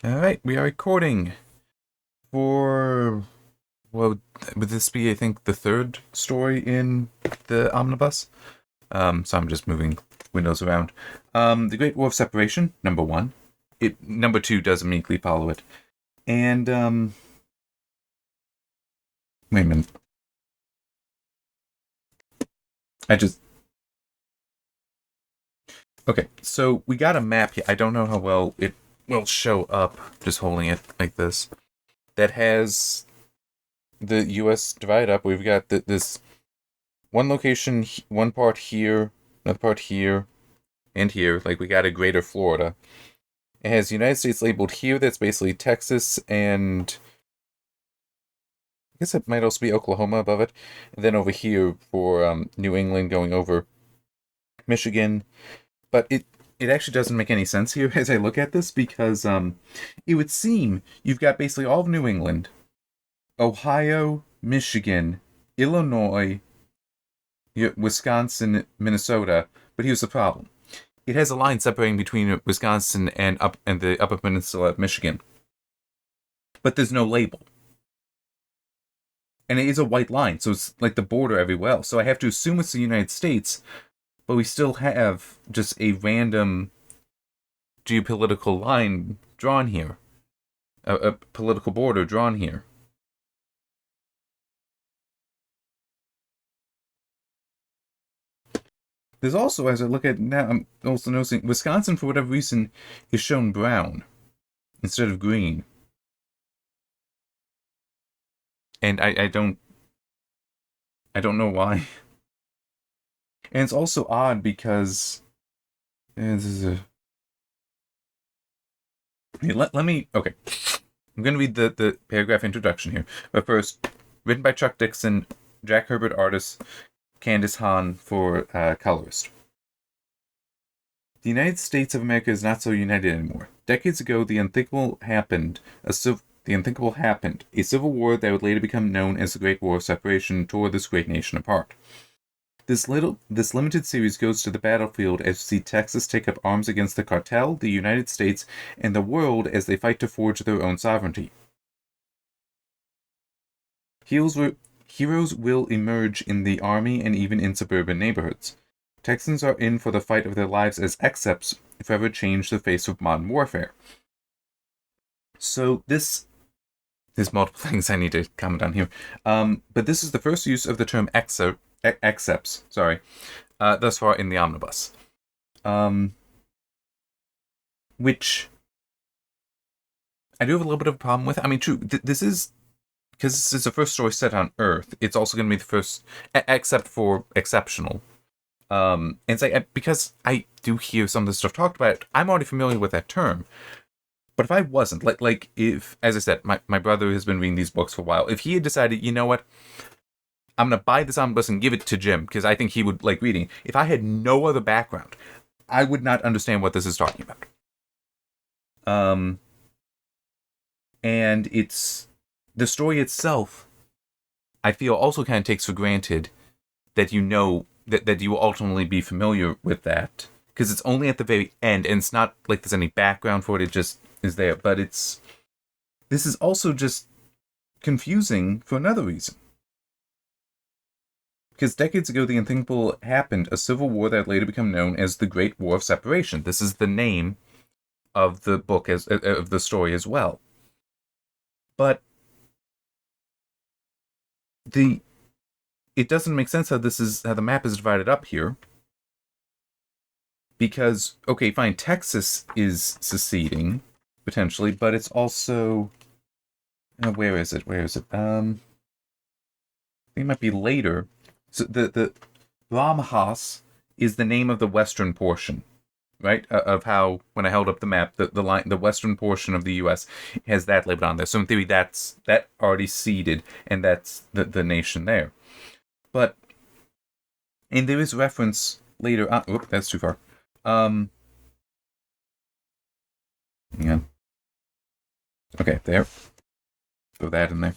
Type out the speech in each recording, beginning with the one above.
All right, we are recording for, well, would this be, I think, the third story in the omnibus? So I'm just moving windows around. The Great War of Separation, number one. Number two does immediately follow it. And, wait a minute. I just, okay, so we got a map here. I don't know how well it will show up, just holding it like this, that has the U.S. divided up. We've got this one location, one part here, another part here, and here. Like, we got a greater Florida. It has the United States labeled here. That's basically Texas, and I guess it might also be Oklahoma above it. And then over here for New England going over Michigan. But it actually doesn't make any sense here as I look at this, because it would seem you've got basically all of New England, Ohio, Michigan, Illinois, Wisconsin, Minnesota. But here's the problem: it has a line separating between Wisconsin and the Upper Peninsula of Michigan, but there's no label, and it is a white line, so it's like the border everywhere else. So I have to assume it's the United States, but we still have just a random geopolitical line drawn here, a political border drawn here. There's also, as I look at now, I'm also noticing Wisconsin, for whatever reason, is shown brown instead of green. And I don't know why. And it's also odd because this is a. Hey, let me. Okay. I'm going to read the paragraph introduction here. But first, written by Chuck Dixon, Jack Herbert artist, Candace Hahn for colorist. The United States of America is not so united anymore. Decades ago, the unthinkable happened. The unthinkable happened. A civil war that would later become known as the Great War of Separation tore this great nation apart. This limited series goes to the battlefield as we see Texas take up arms against the cartel, the United States, and the world as they fight to forge their own sovereignty. Heroes will emerge in the army and even in suburban neighborhoods. Texans are in for the fight of their lives as excepts forever change the face of modern warfare. So there's multiple things I need to comment on here. But this is the first use of the term excepts, thus far in the omnibus. Which I do have a little bit of a problem with. I mean, true, this is, because this is the first story set on Earth, it's also going to be the first, except for exceptional. And it's like, because I do hear some of the stuff talked about, I'm already familiar with that term. But if I wasn't, like if, as I said, my brother has been reading these books for a while, if he had decided, you know what, I'm going to buy this omnibus and give it to Jim, because I think he would like reading, if I had no other background, I would not understand what this is talking about. And it's, the story itself, I feel, also kind of takes for granted that you know, that you will ultimately be familiar with that, because it's only at the very end, and it's not like there's any background for it, it just is there. But this is also just confusing for another reason. Because decades ago, the unthinkable happened, a civil war that later became known as the Great War of Separation. This is the name of the book, of the story as well. But it doesn't make sense how the map is divided up here. Because, okay, fine, Texas is seceding, potentially, but it's also, where is it? I think it might be later. So the Brahmas is the name of the western portion, right? Of how, when I held up the map, the western portion of the U.S. has that labeled on there. So in theory, that already ceded, and that's the nation there. But, and there is reference later on. Oop, that's too far. Hang on. Okay, there. Throw that in there.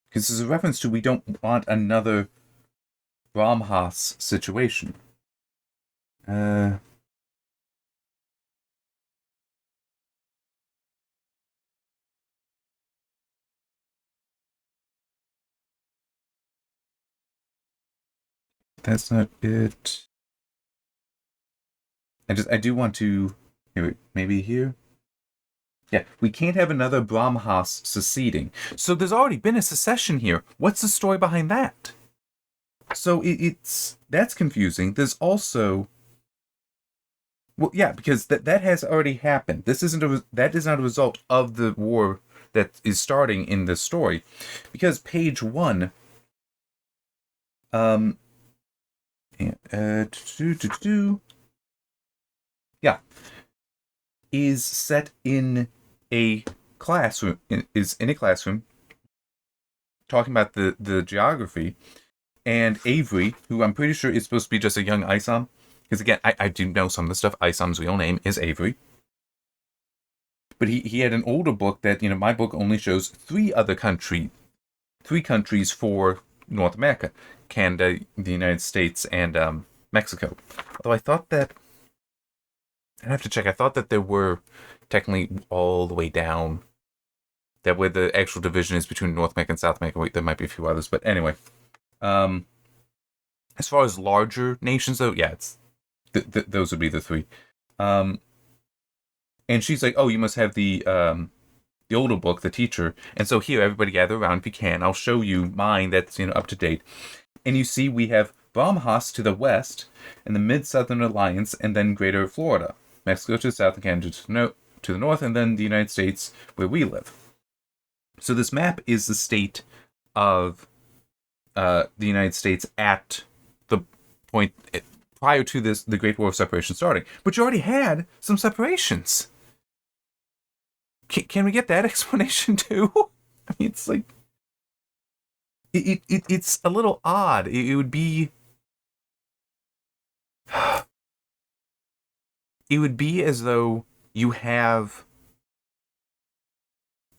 Because there's a reference to, we don't want another Brahmas situation. That's not it. I do want to. Here, maybe here. Yeah, we can't have another Brahmas seceding. So there's already been a secession here. What's the story behind that? So that's confusing. There's also, well, yeah, because that has already happened. That is not a result of the war that is starting in this story, because page 1, yeah, is set in a classroom. Is in a classroom, talking about the geography, and Avery, who I'm pretty sure is supposed to be just a young Isom, because again, I do know some of the stuff. Isom's real name is Avery. But he had an older book that, my book only shows three countries for North America: Canada, the United States, and Mexico. Although I thought that, I'd have to check, I thought that there were technically all the way down, that where the actual division is between North America and South America. Wait, there might be a few others, but anyway. As far as larger nations, though, yeah, it's those would be the three. And she's like, "Oh, you must have the older book, the teacher." And so here, everybody gather around if you can. I'll show you mine that's up to date. And you see, we have Brahmas to the west, and the Mid-Southern Alliance, and then Greater Florida, Mexico to the south, and Canada to the north, and then the United States where we live. So this map is the state of the United States at the point prior to the Great War of Separation starting. But you already had some separations. Can we get that explanation too? I mean, it's like it's a little odd. It would be as though you have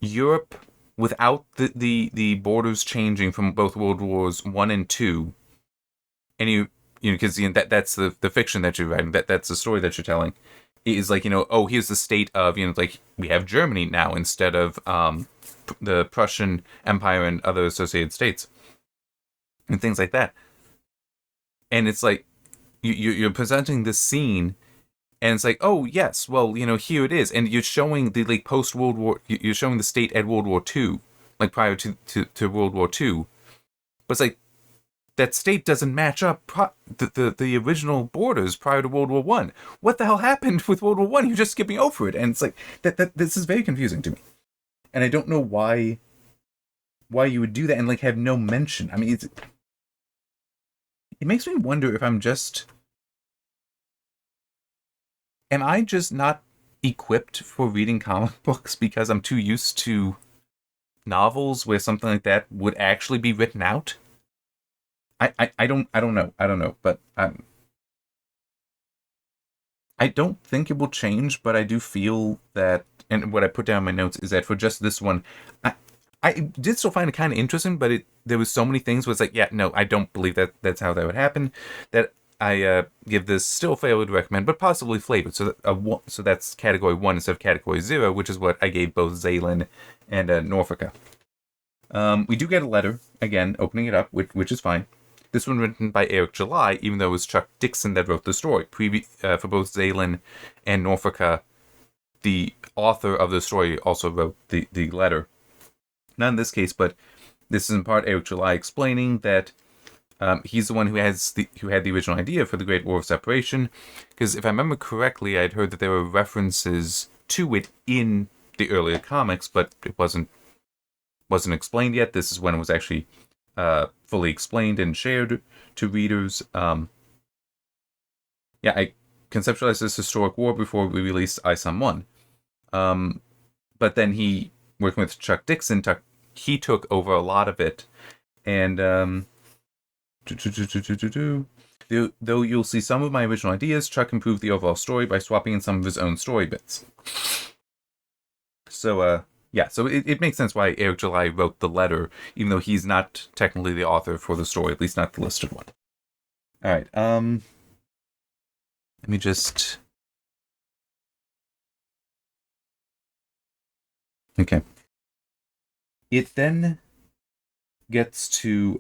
Europe without the borders changing from both World Wars 1 and 2, and because that's the fiction that you're writing, that's the story that you're telling. It is like, oh, here's the state of, like, we have Germany now instead of the Prussian Empire and other associated states, and things like that. And it's like, you're presenting this scene, and it's like, oh, yes, well, here it is. And you're showing the, like, post-World War, you're showing the state at World War II, like, prior to World War II. But it's like, that state doesn't match up the original borders prior to World War One. What the hell happened with World War One? You're just skipping over it. And it's like, this is very confusing to me. And I don't know why you would do that and, like, have no mention. I mean, it makes me wonder if am I just not equipped for reading comic books because I'm too used to novels where something like that would actually be written out? I don't know, but I don't think it will change, but I do feel that, and what I put down in my notes is that for just this one, I did still find it kind of interesting, but there was so many things where it's like, yeah, no, I don't believe that's how that would happen, that I give this still failure to recommend, but possibly flavored. So that's category 1 instead of category 0, which is what I gave both Zaylin and Norfolka. We do get a letter, again, opening it up, which is fine. This one written by Eric July, even though it was Chuck Dixon that wrote the story. For both Zaylin and Norfolka, the author of the story also wrote the letter. Not in this case, but this is in part Eric July explaining that he's the one who had the original idea for the Great War of Separation. Because if I remember correctly, I'd heard that there were references to it in the earlier comics, but it wasn't explained yet. This is when it was actually fully explained and shared to readers. I conceptualized this historic war before we released Isom 1. But then he, working with Chuck Dixon, he took over a lot of it. And though you'll see some of my original ideas, Chuck improved the overall story by swapping in some of his own story bits. So, so it makes sense why Eric July wrote the letter, even though he's not technically the author for the story, at least not the listed one. All right. Let me just. Okay. It then gets to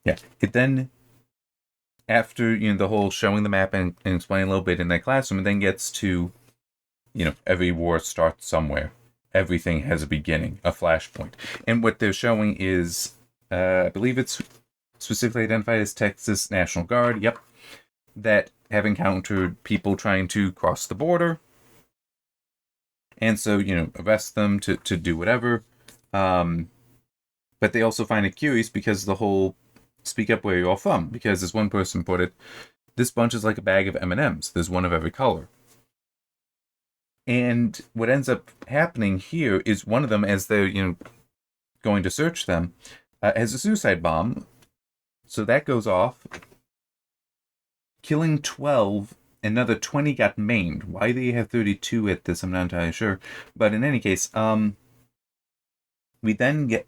yeah. It then, after the whole showing the map and explaining a little bit in that classroom, it then gets to every war starts somewhere. Everything has a beginning, a flashpoint, and what they're showing is I believe it's specifically identified as Texas National Guard. Yep, that have encountered people trying to cross the border, and so arrest them to do whatever. But they also find it curious because the whole speak up where you're all from, because as one person put it, this bunch is like a bag of M&Ms. There's one of every color. And what ends up happening here is one of them, as they're going to search them, has a suicide bomb. So that goes off, killing 12. Another 20 got maimed. Why they have 32 at this, I'm not entirely sure. But in any case, we then get,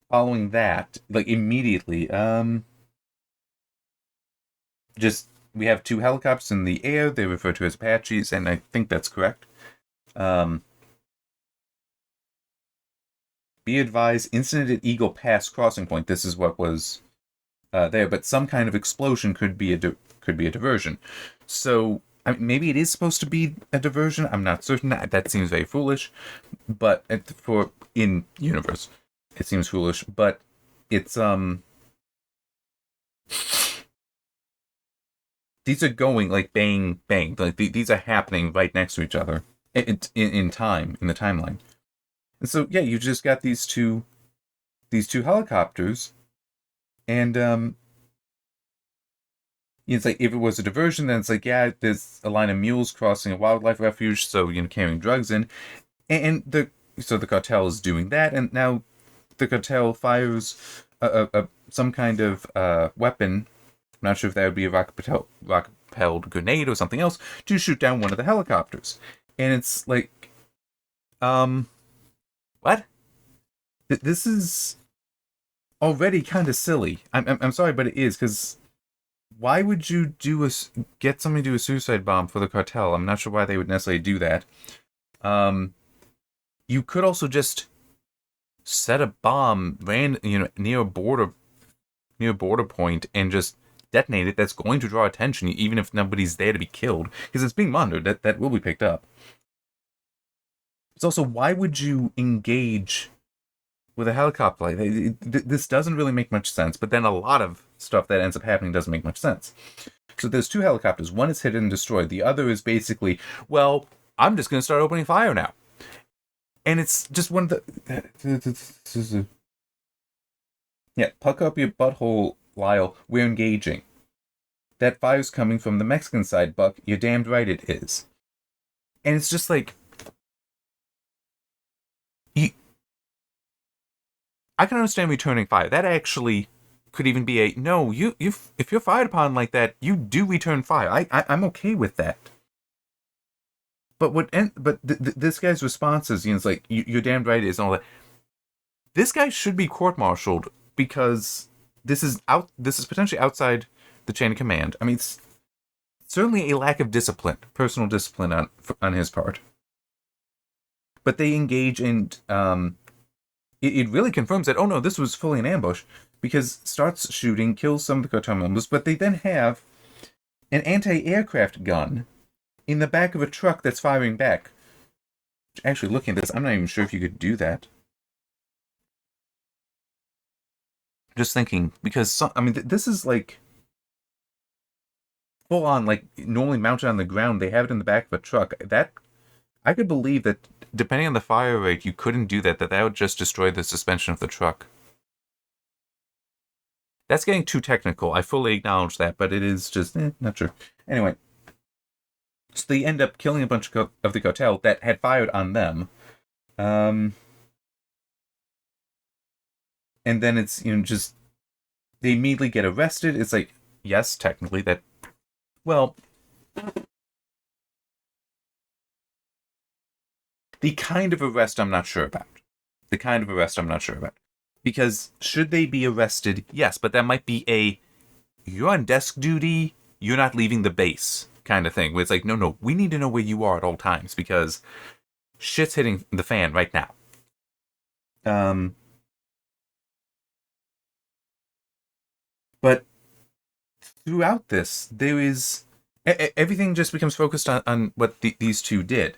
following that, like immediately, just we have 2 helicopters in the air. They refer to as Apaches, and I think that's correct. Be advised, incident at Eagle Pass crossing point. This is what was there, but some kind of explosion could be a diversion. So maybe it is supposed to be a diversion. I'm not certain. That seems very foolish, but for in universe, it seems foolish. But it's these are going like bang bang. Like these are happening right next to each other in time, in the timeline. And so yeah, you just got these two helicopters, and it's like if it was a diversion, then it's like, yeah, there's a line of mules crossing a wildlife refuge, so carrying drugs in, and the cartel is doing that, and now the cartel fires some kind of weapon. I'm not sure if that would be a rocket-propelled grenade or something else, to shoot down one of the helicopters. And it's like, what? This is already kind of silly. I'm sorry, but it is, because why would you get somebody to do a suicide bomb for the cartel? I'm not sure why they would necessarily do that. You could also just set a bomb near a border point and just detonate it. That's going to draw attention, even if nobody's there to be killed, because it's being monitored. That will be picked up. It's also, why would you engage with a helicopter like that? This doesn't really make much sense. But then a lot of stuff that ends up happening doesn't make much sense. So there's 2 helicopters. One is hit and destroyed. The other is basically, well, I'm just going to start opening fire now. And it's just one of the... Yeah, pucker up your butthole, Lyle. We're engaging. That fire's coming from the Mexican side, Buck. You're damned right it is. And it's just like... I can understand returning fire. That actually could even be a... No, if you're fired upon like that, you do return fire. I'm okay with that. But this guy's response is, it's like, you're damned right it is, and all that. This guy should be court-martialed, because this is potentially outside the chain of command. I mean, it's certainly a lack of discipline, personal discipline on his part. But they engage in, it really confirms that, oh no, this was fully an ambush, because starts shooting, kills some of the cartel members, but they then have an anti-aircraft gun in the back of a truck that's firing back. Actually, looking at this, I'm not even sure if you could do that. Just thinking, because this is like full on, like normally mounted on the ground. They have it in the back of a truck. That I could believe that, depending on the fire rate, you couldn't do that. That would just destroy the suspension of the truck. That's getting too technical. I fully acknowledge that, but it is just not sure. Anyway, so they end up killing a bunch of the cartel that had fired on them. And then it's, just, they immediately get arrested. It's like, yes, technically that, well, the kind of arrest I'm not sure about. The kind of arrest I'm not sure about. Because should they be arrested? Yes, but that might be you're on desk duty, you're not leaving the base kind of thing. Where it's like, no, we need to know where you are at all times because shit's hitting the fan right now. But throughout this, there is everything just becomes focused on what these two did.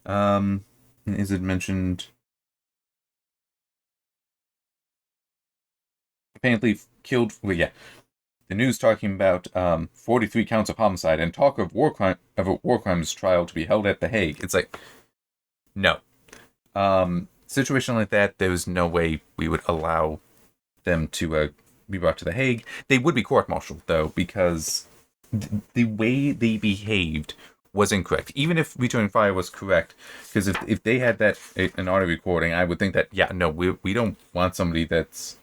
Is it mentioned? Apparently killed. Well, yeah. The news talking about 43 counts of homicide and talk of a war crimes trial to be held at The Hague. It's like, no. Situation like that, there was no way we would allow them to be brought to The Hague. They would be court-martialed, though, because the way they behaved was incorrect. Even if Returning Fire was correct, because if they had an audio recording, I would think that, yeah, no, we don't want somebody that's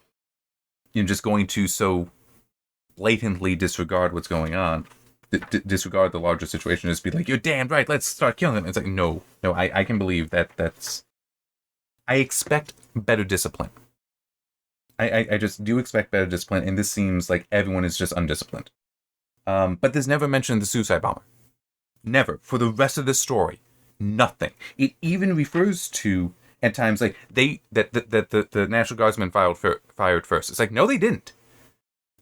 just going to so blatantly disregard what's going on, disregard the larger situation, just be like, you're damn right, let's start killing them. It's like, no, I can believe that's... I expect better discipline. I just do expect better discipline, and this seems like everyone is just undisciplined. But there's never mentioned the suicide bomber. Never. For the rest of the story. Nothing. It even refers to, at times, like, the National Guardsmen fired first. It's like, no, they didn't.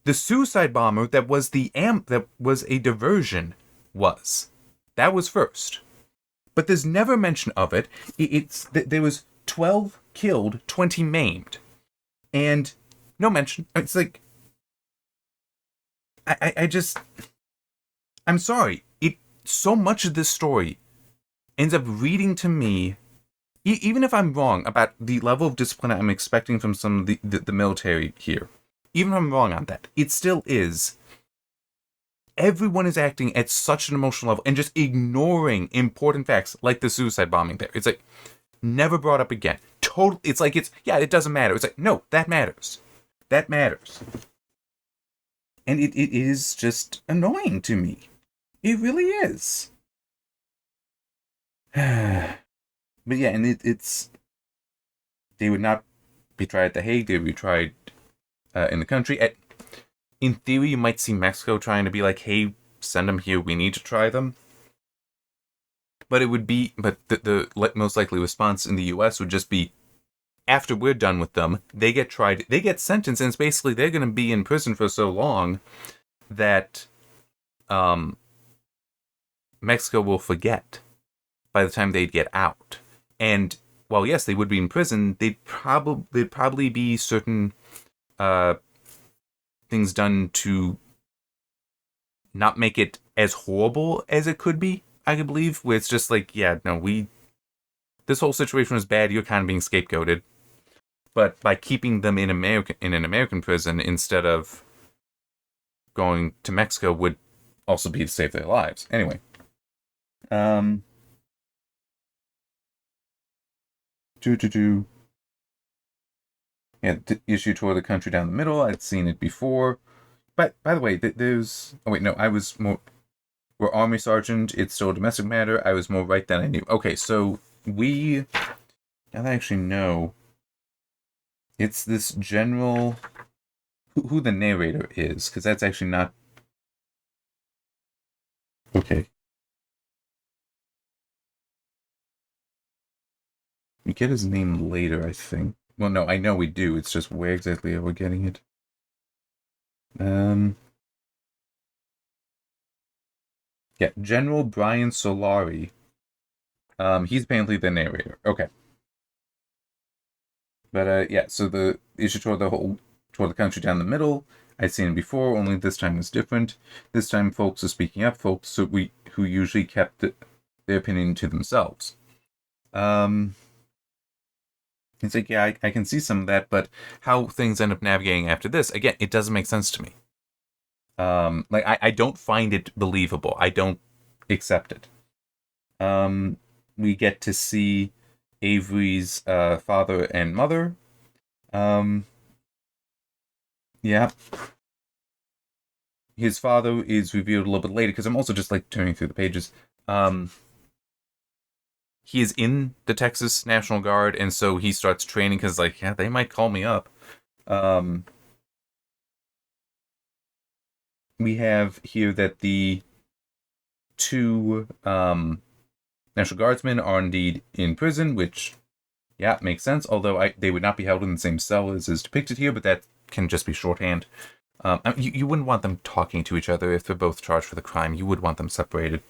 The suicide bomber that was that was a diversion that was first. But there's never mention of it. There was 12 killed, 20 maimed. And no mention. It's like, I'm sorry. So much of this story ends up reading to me, even if I'm wrong about the level of discipline I'm expecting from some of the military here, even if I'm wrong on that, it still is. Everyone is acting at such an emotional level and just ignoring important facts like the suicide bombing there. It's like, never brought up again. It's like, it doesn't matter. It's like, no, that matters. That matters. And it is just annoying to me. It really is. But yeah, and it's... They would not be tried at The Hague. They would be tried in the country. In theory, you might see Mexico trying to be like, hey, send them here. We need to try them. But it would be... But the most likely response in the U.S. would just be, after we're done with them, they get tried, they get sentenced, and it's basically they're going to be in prison for so long that Mexico will forget by the time they'd get out. And while yes, they would be in prison, there'd probably be certain things done to not make it as horrible as it could be, I could believe, where it's just like, yeah, no, this whole situation was bad, you're kind of being scapegoated. But by keeping them in an American prison instead of going to Mexico would also be to save their lives. Anyway. Yeah, the issue toward the country down the middle. I'd seen it before. But, by the way, there's... Oh, wait, no, I was more... We're Army Sergeant. It's still a domestic matter. I was more right than I knew. Okay, so now that I actually know... It's this general... Who the narrator is, because that's actually not... Okay. We get his name later, I think. Well, no, I know we do. It's just where exactly are we getting it? Yeah, General Brian Solari. He's apparently the narrator. Okay. But, yeah, so the issue toward the country down the middle, I'd seen it before, only this time was different. This time folks are speaking up, folks who usually kept their opinion to themselves. It's like, yeah, I can see some of that, but how things end up navigating after this, again, it doesn't make sense to me. Like, I don't find it believable. I don't accept it. We get to see Avery's father and mother. Yeah. His father is revealed a little bit later, because I'm also just, like, turning through the pages. he is in the Texas National Guard, and so he starts training because, like, yeah, they might call me up. We have here that the two National Guardsmen are indeed in prison, which, yeah, makes sense. Although they would not be held in the same cell as is depicted here, but that can just be shorthand. You wouldn't want them talking to each other if they're both charged for the crime. You would want them separated.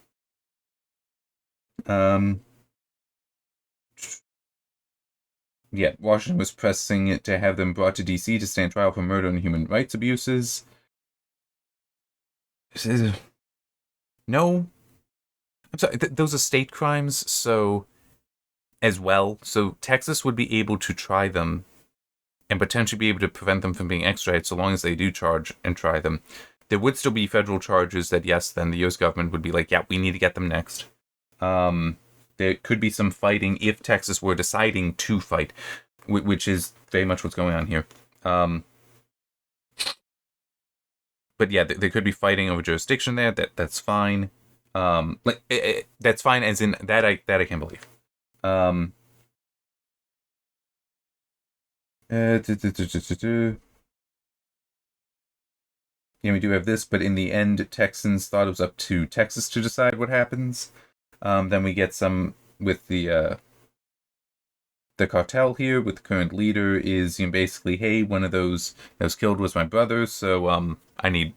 Yeah, Washington was pressing to have them brought to D.C. to stand trial for murder and human rights abuses. No. I'm sorry, those are state crimes, so... as well. So Texas would be able to try them and potentially be able to prevent them from being extradited so long as they do charge and try them. There would still be federal charges that, yes, then the U.S. government would be like, yeah, we need to get them next. There could be some fighting if Texas were deciding to fight, which is very much what's going on here. But yeah, there could be fighting over jurisdiction there. That's fine. That's fine, as in that I can believe. Yeah, we do have this, but in the end, Texans thought it was up to Texas to decide what happens. Then we get some with the cartel here, with the current leader is, basically, hey, one of those that was killed was my brother, so I need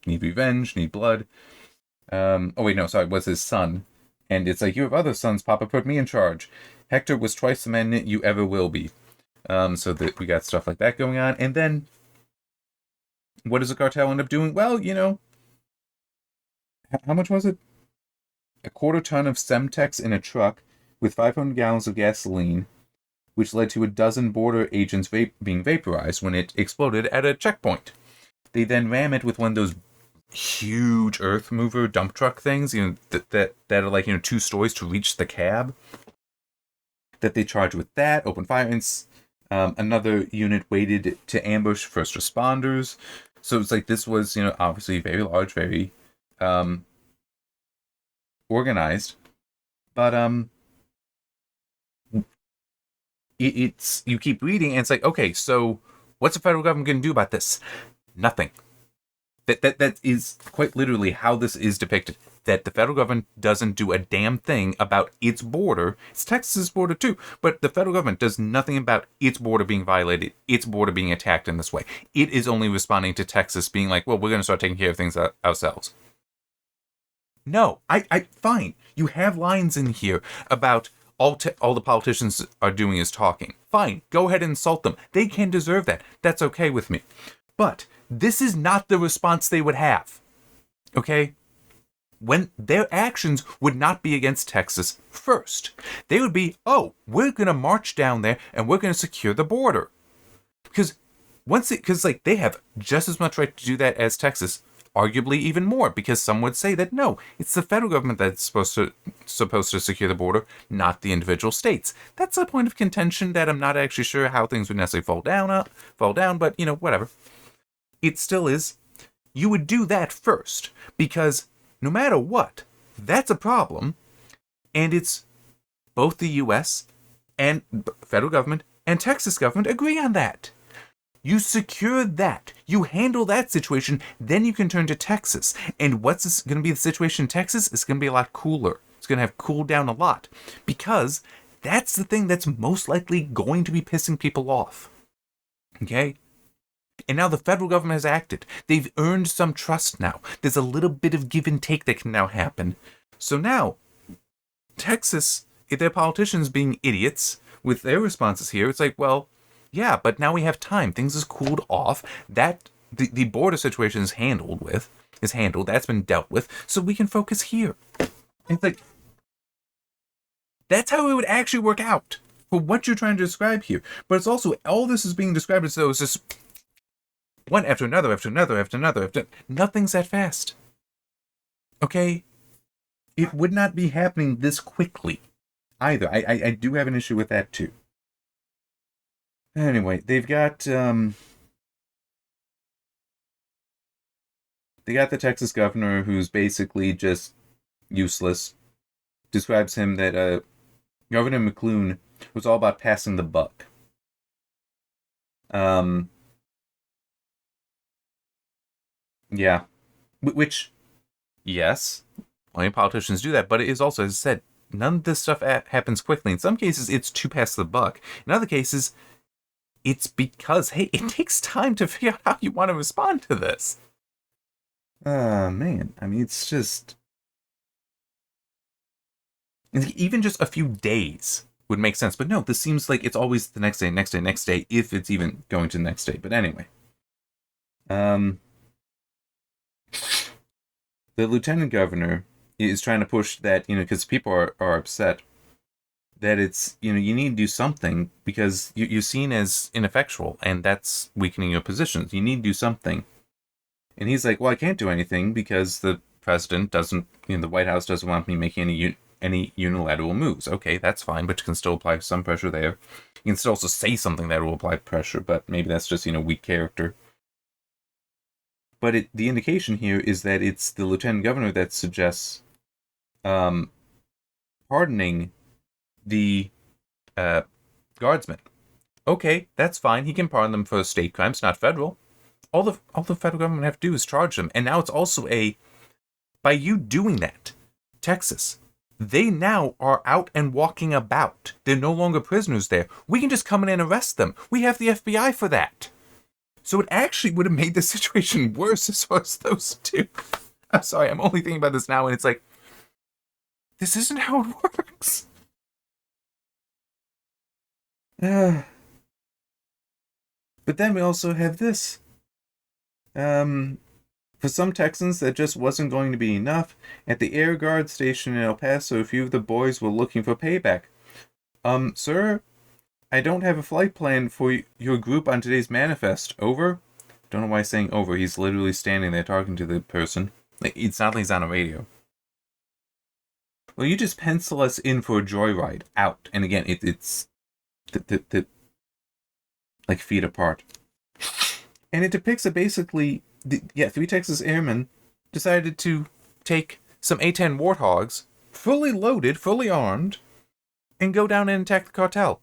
revenge, need blood. Oh wait, no, sorry, it was his son. And it's like, you have other sons, Papa put me in charge. Hector was twice the man you ever will be. So that we got stuff like that going on. And then, what does the cartel end up doing? Well, how much was it? A quarter ton of Semtex in a truck with 500 gallons of gasoline, which led to a dozen border agents being vaporized when it exploded at a checkpoint. They then ram it with one of those huge earth mover dump truck things, that are like 2 stories to reach the cab. That they charge with that, open fire, and another unit waited to ambush first responders. So it's like this was, obviously very large, very organized, but it's you keep reading and it's like, okay, so what's the federal government going to do about this? Nothing. That is quite literally how this is depicted. That the federal government doesn't do a damn thing about its border. It's Texas's border too, but the federal government does nothing about its border being violated, its border being attacked in this way. It is only responding to Texas being like, well, we're going to start taking care of things ourselves. No, I fine. You have lines in here about all the politicians are doing is talking. Fine, go ahead and insult them. They can deserve that. That's okay with me. But this is not the response they would have. Okay? When their actions would not be against Texas first. They would be, oh, we're going to march down there and we're going to secure the border. Because they have just as much right to do that as Texas, arguably even more, because some would say that no, it's the federal government that's supposed to secure the border, not the individual states. That's a point of contention that I'm not actually sure how things would necessarily fall down, but whatever. It still is. You would do that first, because no matter what, that's a problem, and it's both the U.S. and federal government and Texas government agree on that. You secure that. You handle that situation, then you can turn to Texas. And what's going to be the situation in Texas? It's going to be a lot cooler. It's going to have cooled down a lot, because that's the thing that's most likely going to be pissing people off. Okay? And now the federal government has acted. They've earned some trust now. There's a little bit of give and take that can now happen. So now, Texas, if their politicians being idiots with their responses here, it's like, well, yeah, but now we have time. Things is cooled off. That the border situation is handled. That's been dealt with. So we can focus here. And it's like, that's how it would actually work out for what you're trying to describe here. But it's also, all this is being described as though it's just one after another, after another, after another, nothing's that fast. Okay? It would not be happening this quickly either. I do have an issue with that too. Anyway, they've got the Texas governor who's basically just useless. Describes him that Governor McClune was all about passing the buck. Yeah. Which, yes, only politicians do that, but it is also, as I said, none of this stuff happens quickly. In some cases, it's to pass the buck. In other cases, it's because, hey, it takes time to figure out how you want to respond to this. Man. I mean, it's just... Even just a few days would make sense. But no, this seems like it's always the next day, next day, next day, if it's even going to the next day. But anyway. The lieutenant governor is trying to push that, because people are upset that it's, you need to do something because you're seen as ineffectual, and that's weakening your positions. You need to do something. And he's like, well, I can't do anything because the president doesn't, the White House doesn't want me making any unilateral moves. Okay, that's fine, but you can still apply some pressure there. You can still also say something that will apply pressure, but maybe that's just, weak character. But the indication here is that it's the lieutenant governor that suggests pardoning the guardsmen. Okay, that's fine. He can pardon them for state crimes, not federal. All the federal government have to do is charge them. And now it's also by you doing that, Texas, they now are out and walking about. They're no longer prisoners there. We can just come in and arrest them. We have the FBI for that. So it actually would have made the situation worse as far as those two. I'm sorry, I'm only thinking about this now, and it's like, this isn't how it works. But then we also have this. For some Texans, that just wasn't going to be enough. At the Air Guard station in El Paso, a few of the boys were looking for payback. Sir, I don't have a flight plan for your group on today's manifest. Over? Don't know why he's saying over. He's literally standing there talking to the person. It's not like he's on a radio. Well, you just pencil us in for a joyride. Out. And again, it's like feet apart. And it depicts that basically, 3 Texas airmen decided to take some A-10 Warthogs, fully loaded, fully armed, and go down and attack the cartel.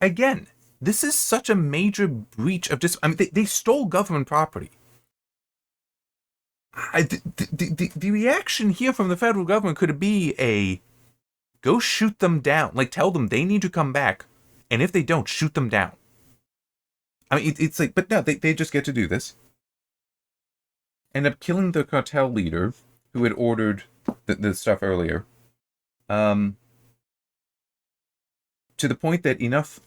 Again, this is such a major breach of they stole government property. The reaction here from the federal government could be go shoot them down. Like, tell them they need to come back, and if they don't, shoot them down. I mean, it's like, but no, they just get to do this. End up killing the cartel leader who had ordered the stuff earlier. To the point that enough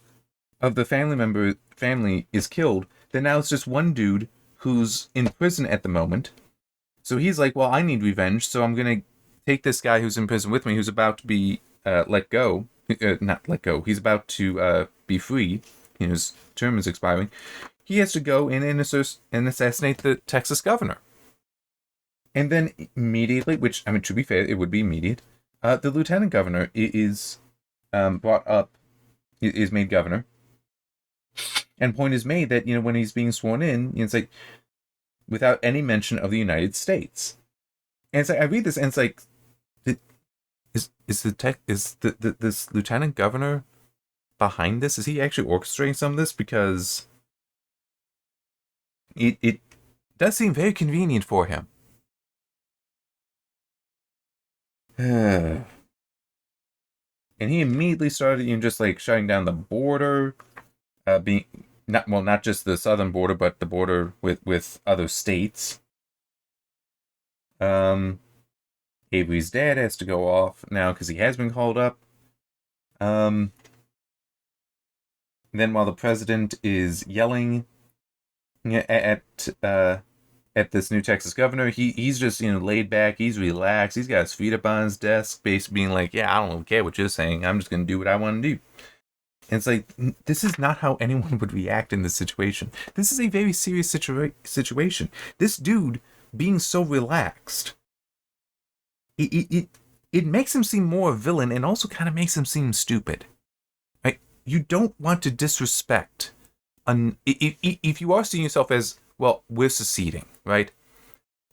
of the family is killed, that now it's just one dude who's in prison at the moment. So he's like, well, I need revenge, so I'm going to take this guy who's in prison with me, who's about to be let go. Not let go. He's about to be free. His term is expiring. He has to go in and assassinate the Texas governor. And then immediately, which, I mean, to be fair, it would be immediate, the lieutenant governor is brought up, is made governor. And point is made that, when he's being sworn in, it's like, without any mention of the United States. And it's like, I read this and it's like, is this lieutenant governor behind this? Is he actually orchestrating some of this? Because it does seem very convenient for him. And he immediately started, just like shutting down the border, being not just the southern border, but the border with other states. Avery's dad has to go off now because he has been called up. Then while the president is yelling at this new Texas governor, he's just laid back, he's relaxed, he's got his feet up on his desk, basically being like, yeah, I don't care what you're saying, I'm just gonna do what I want to do. And it's like, this is not how anyone would react in this situation. This is a very serious situation. This dude being so relaxed, it makes him seem more a villain, and also kind of makes him seem stupid. Right? You don't want to disrespect. If you are seeing yourself as, well, we're seceding, right?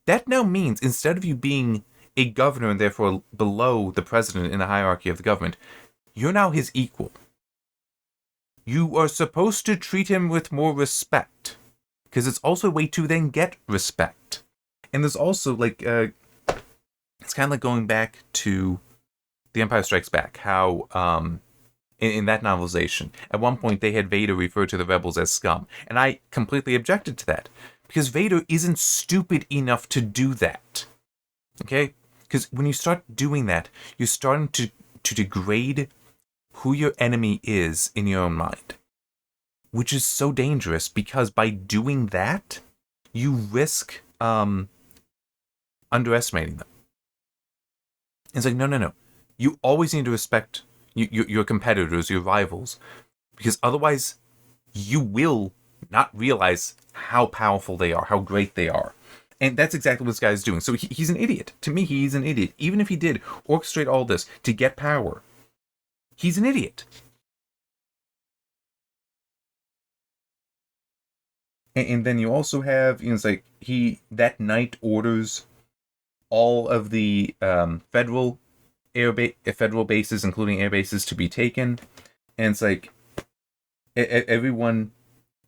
That now means, instead of you being a governor and therefore below the president in the hierarchy of the government, you're now his equal. You are supposed to treat him with more respect, because it's also a way to then get respect. And there's also, like, it's kind of like going back to The Empire Strikes Back, how, in that novelization, at one point they had Vader refer to the rebels as scum. And I completely objected to that, because Vader isn't stupid enough to do that. Okay? Because when you start doing that, you're starting to degrade who your enemy is in your own mind. Which is so dangerous, because by doing that, you risk underestimating them. It's like, no. You always need to respect your competitors, your rivals, because otherwise you will not realize how powerful they are, how great they are. And that's exactly what this guy's doing. So he's an idiot. To me, he's an idiot. Even if he did orchestrate all this to get power, he's an idiot. And then you also have, it's like, that night orders all of the federal bases, including air bases, to be taken. And it's like, everyone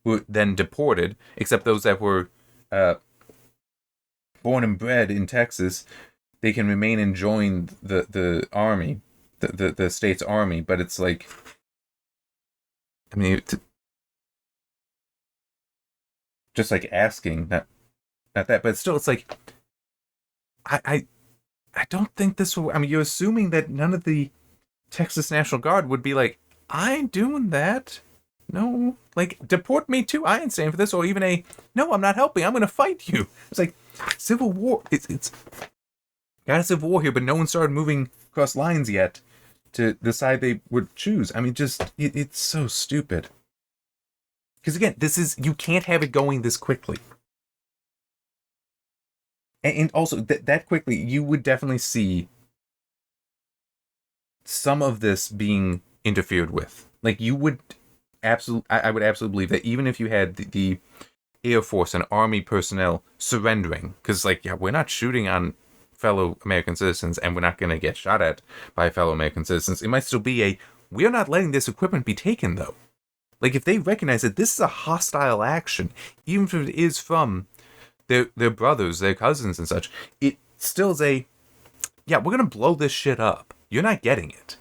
were then deported, except those that were born and bred in Texas. They can remain and join the army, the state's army. But it's like, I mean, just like asking, not that, but still, it's like, I don't think this will. I mean, you're assuming that none of the Texas National Guard would be like, I ain't doing that. No, like, deport me too. I ain't staying for this. Or even no, I'm not helping. I'm going to fight you. It's like Civil War. It's got a Civil War here, but no one started moving across lines yet to decide they would choose. I mean, just it's so stupid. Because again, you can't have it going this quickly. And also, that quickly, you would definitely see some of this being interfered with. Like, you would I would absolutely believe that even if you had the Air Force and Army personnel surrendering, because, like, yeah, we're not shooting on fellow American citizens, and we're not going to get shot at by fellow American citizens, it might still be we're not letting this equipment be taken, though. Like, if they recognize that this is a hostile action, even if it is from their brothers, their cousins and such, it still is we're going to blow this shit up. You're not getting it.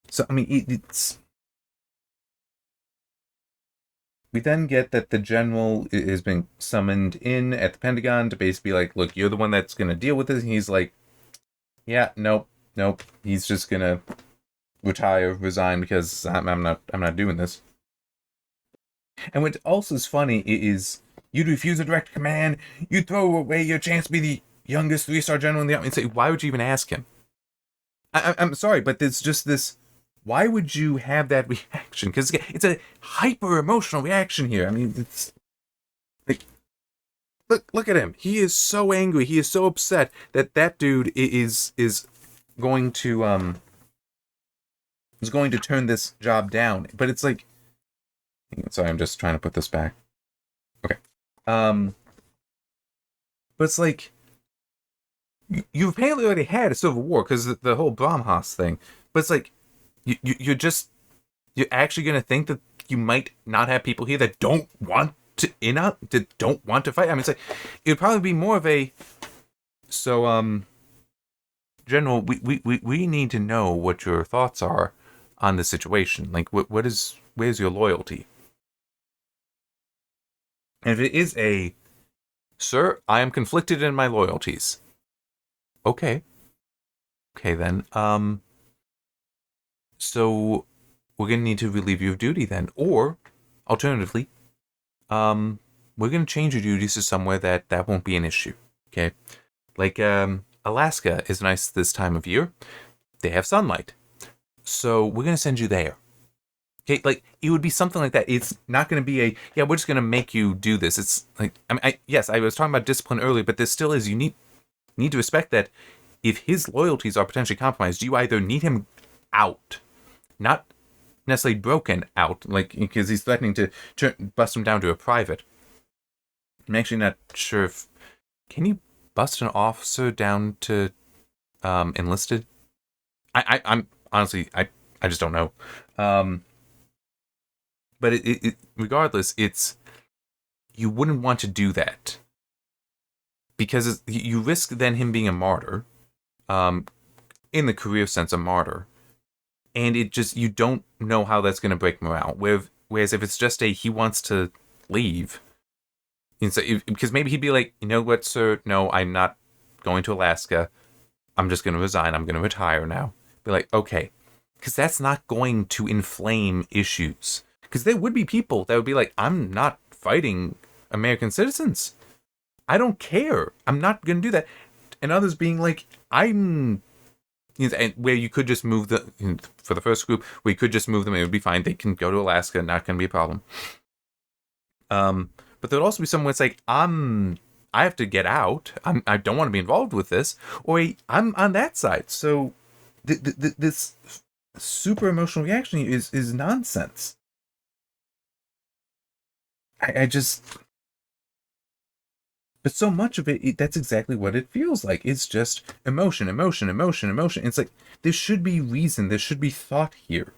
So, I mean, it's... We then get that the general is being summoned in at the Pentagon to basically be like, look, you're the one that's going to deal with this. And he's like, yeah, nope. He's just going to resign, because I'm not doing this. And what also is funny is you'd refuse a direct command, you'd throw away your chance to be the youngest 3-star general in the army, and say, why would you even ask him? I'm sorry, but there's just this, why would you have that reaction? Because it's a hyper emotional reaction here. I mean, it's like, look at him. He is so angry. He is so upset that dude is going to turn this job down. But it's like, sorry, I'm just trying to put this back. Okay. But it's like, you've apparently already had a civil war because the whole Brahmas thing. But it's like, you're actually going to think that you might not have people here that don't want to don't want to fight. I mean, it's like, it would probably be more of General, we need to know what your thoughts are on the situation. Like, where's your loyalty? And if it is sir, I am conflicted in my loyalties. Okay then, so we're going to need to relieve you of duty then. Or, alternatively, we're going to change your duties to somewhere that won't be an issue. Okay? Like, Alaska is nice this time of year. They have sunlight. So we're going to send you there. Okay? Like, it would be something like that. It's not going to be we're just going to make you do this. It's like, I mean, yes, I was talking about discipline earlier, but there still is, you need to respect that if his loyalties are potentially compromised, you either need him out, not necessarily broken out, like, because he's threatening to bust him down to a private. I'm actually not sure if, can you bust an officer down to enlisted? I'm honestly, I just don't know. But regardless, you wouldn't want to do that because you risk then him being a martyr, in the career sense, a martyr, and you don't know how that's going to break morale. Whereas if it's just he wants to leave, because maybe he'd be like, you know what, sir, no, I'm not going to Alaska. I'm just going to resign. I'm going to retire now. Be like, okay, because that's not going to inflame issues. Because there would be people that would be like, I'm not fighting American citizens. I don't care. I'm not going to do that. And others being like, and where you could just move for the first group, we could just move them. It would be fine. They can go to Alaska. Not going to be a problem. But there'd also be someone that's like, I have to get out. I don't want to be involved with this. Or I'm on that side. So this super emotional reaction is nonsense. I just... But so much of it, that's exactly what it feels like. It's just emotion. It's like, there should be reason. There should be thought here.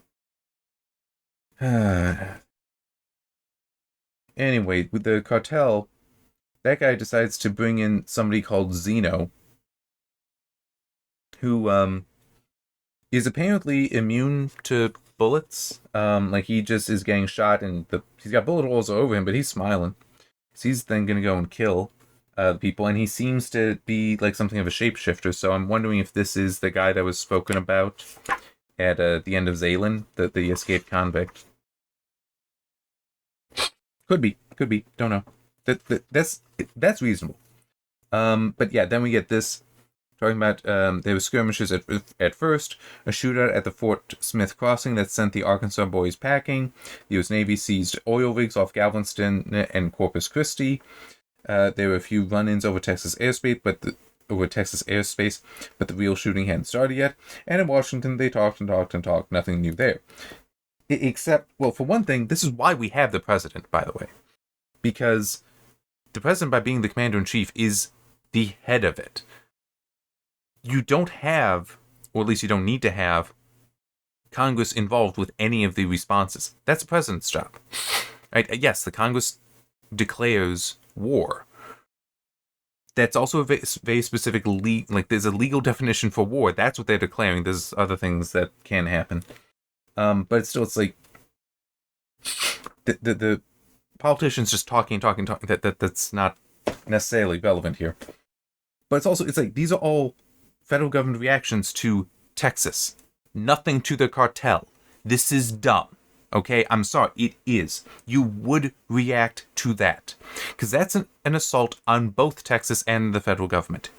Anyway, with the cartel, that guy decides to bring in somebody called Zeno, who is apparently immune to bullets. Like he just is getting shot, and he's got bullet holes all over him, but he's smiling. So he's then gonna go and kill the people, and he seems to be like something of a shapeshifter. So I'm wondering if this is the guy that was spoken about at the end of Zaylan, the escaped convict. Could be. Don't know. That's reasonable. But yeah, then we get this talking about there were skirmishes at first, a shootout at the Fort Smith crossing that sent the Arkansas boys packing. The U.S. Navy seized oil rigs off Galveston and Corpus Christi. There were a few run-ins over Texas airspace, but the real shooting hadn't started yet. And in Washington, they talked. Nothing new there. Except, well, for one thing, this is why we have the president, by the way. Because the president, by being the commander-in-chief, is the head of it. You don't have, or at least you don't need to have, Congress involved with any of the responses. That's the president's job. Right? Yes, the Congress declares war. That's also a very specific there's a legal definition for war. That's what they're declaring. There's other things that can happen. But it's like the politicians just talking. That's not necessarily relevant here. But it's like these are all federal government reactions to Texas. Nothing to the cartel. This is dumb. Okay, I'm sorry, it is. You would react to that. Because that's an assault on both Texas and the federal government.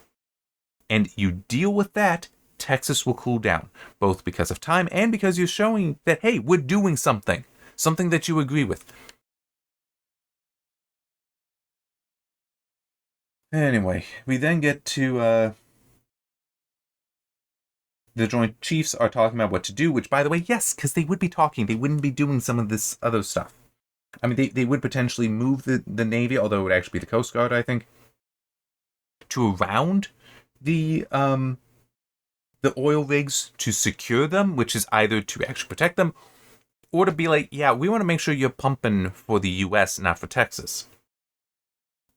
And you deal with that, Texas will cool down. Both because of time and because you're showing that, hey, we're doing something. Something that you agree with. Anyway, we then get to the Joint Chiefs are talking about what to do, which, by the way, yes, because they would be talking. They wouldn't be doing some of this other stuff. I mean, they would potentially move the Navy, although it would actually be the Coast Guard, I think, to around the oil rigs to secure them, which is either to actually protect them, or to be like, yeah, we want to make sure you're pumping for the U.S., not for Texas.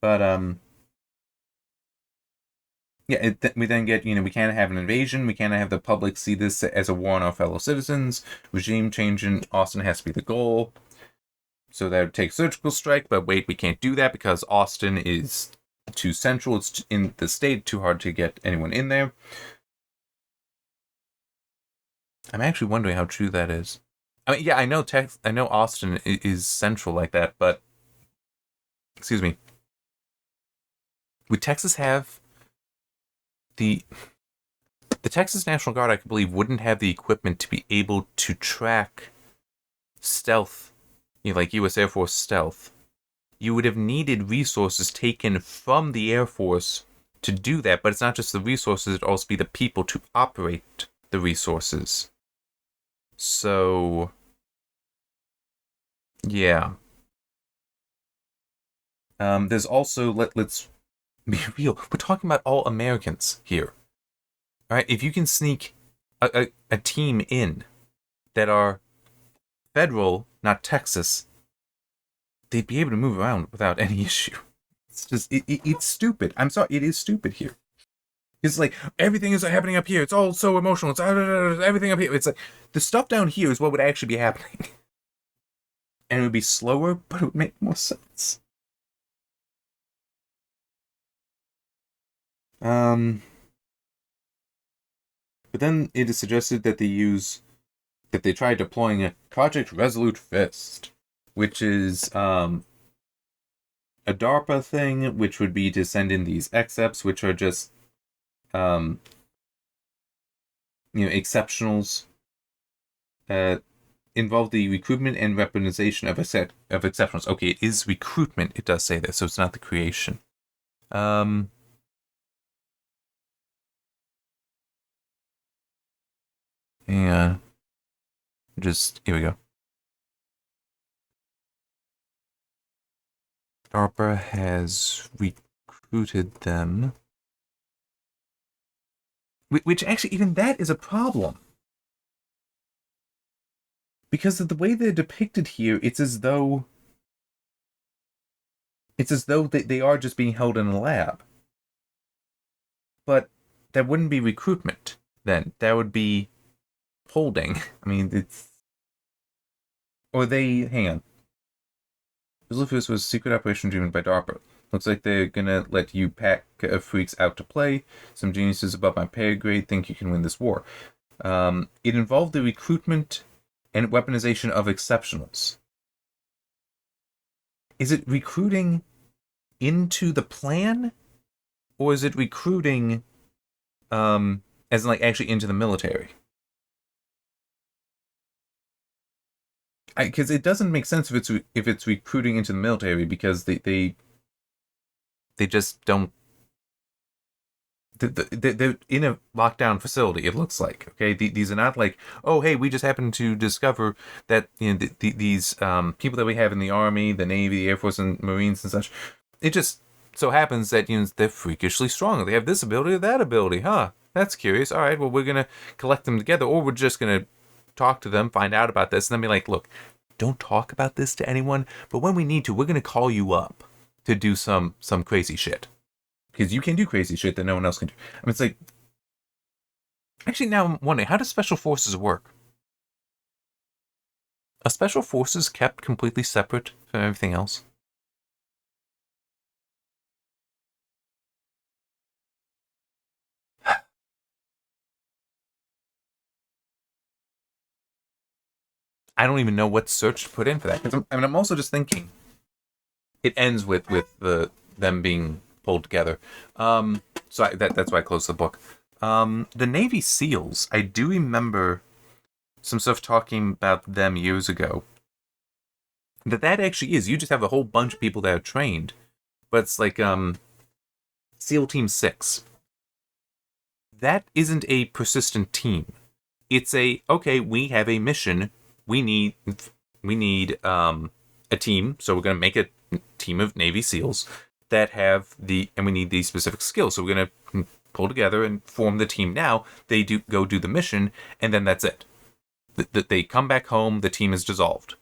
But, yeah, we then get, we can't have an invasion. We can't have the public see this as a war on our fellow citizens. Regime change in Austin has to be the goal. So that would take surgical strike, but wait, we can't do that because Austin is too central. It's in the state, too hard to get anyone in there. I'm actually wondering how true that is. I mean, yeah, I know Austin is central like that, but excuse me. Would Texas have the Texas National Guard, I believe, wouldn't have the equipment to be able to track stealth, like U.S. Air Force stealth. You would have needed resources taken from the Air Force to do that, but it's not just the resources, it'd also be the people to operate the resources. So, yeah. There's also, let's Be real. We're talking about all Americans here. All right? If you can sneak a team in that are federal, not Texas, they'd be able to move around without any issue. It's just, it's stupid. I'm sorry, it is stupid here. It's like, everything is happening up here. It's all so emotional. It's everything up here. It's like, the stuff down here is what would actually be happening. And it would be slower, but it would make more sense. But then it is suggested that they try deploying a Project Resolute Fist, which is a DARPA thing, which would be to send in these XEPs, which are just exceptionals. Involve the recruitment and weaponization of a set of exceptionals. Okay, it is recruitment. It does say that, so it's not the creation. Yeah. Just, here we go. DARPA has recruited them. Which actually, even that is a problem. Because of the way they're depicted here, it's as though they are just being held in a lab. But that wouldn't be recruitment, then. That would be holding. I mean, it's... Or hang on. Rippaverse was a secret operation driven by DARPA. Looks like they're gonna let you pack freaks out to play. Some geniuses above my pay grade think you can win this war. It involved the recruitment and weaponization of exceptionals. Is it recruiting into the plan? Or is it recruiting as in, like, actually into the military? Because it doesn't make sense if it's recruiting into the military, because they just don't. They're in a lockdown facility. It looks like, okay. These are not like, oh hey, we just happened to discover that these people that we have in the Army, the Navy, the Air Force, and Marines and such. It just so happens that they're freakishly strong. They have this ability or that ability. Huh? That's curious. All right. Well, we're gonna collect them together, or we're just gonna talk to them, find out about this, and then be like, look, don't talk about this to anyone, but when we need to, we're going to call you up to do some crazy shit. Because you can do crazy shit that no one else can do. I mean, it's like... Actually, now I'm wondering, how does Special Forces work? Are Special Forces kept completely separate from everything else? I don't even know what search to put in for that. Because I'm also just thinking, it ends with them being pulled together. So that's why I closed the book. The Navy SEALs, I do remember some stuff talking about them years ago. That actually is. You just have a whole bunch of people that are trained, but it's like SEAL Team 6. That isn't a persistent team. It's okay, we have a mission. We need a team, so we're going to make a team of Navy SEALs that have and we need these specific skills. So we're going to pull together and form the team now. They go do the mission, and then that's it. They come back home, the team is dissolved.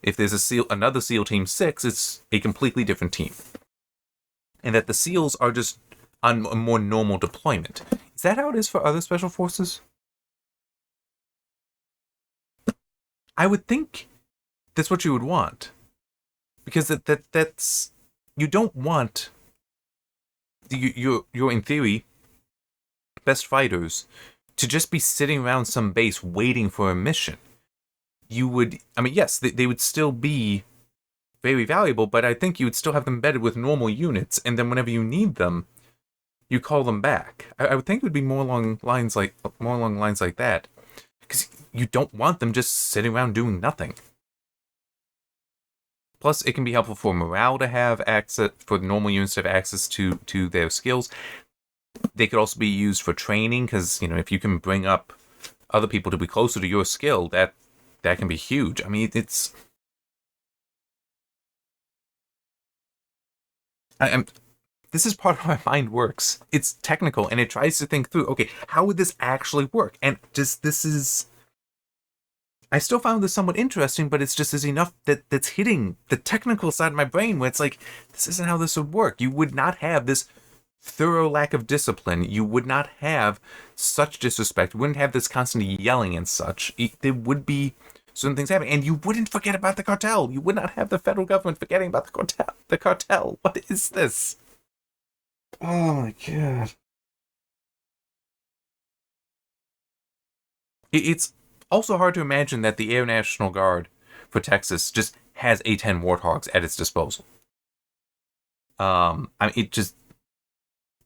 If there's another SEAL Team 6, it's a completely different team. And that the SEALs are just on a more normal deployment. Is that how it is for other special forces? I would think that's what you would want. Because that's... You don't want... You're in theory, best fighters to just be sitting around some base waiting for a mission. You would... I mean, yes, they would still be very valuable, but I think you would still have them embedded with normal units, and then whenever you need them, you call them back. I would think it would be more along lines like that. Because you don't want them just sitting around doing nothing. Plus, it can be helpful for morale to have access, for normal units to have access to their skills. They could also be used for training, because, if you can bring up other people to be closer to your skill, that can be huge. I mean, it's... this is part of how my mind works. It's technical, and it tries to think through, okay, how would this actually work? And I still found this somewhat interesting, but it's just enough that's hitting the technical side of my brain where it's like, this isn't how this would work. You would not have this thorough lack of discipline. You would not have such disrespect. You wouldn't have this constant yelling and such. There would be certain things happening, and you wouldn't forget about the cartel. You would not have the federal government forgetting about the cartel. What is this? Oh my god. It's also hard to imagine that the Air National Guard for Texas just has A-10 Warthogs at its disposal. I mean, it just...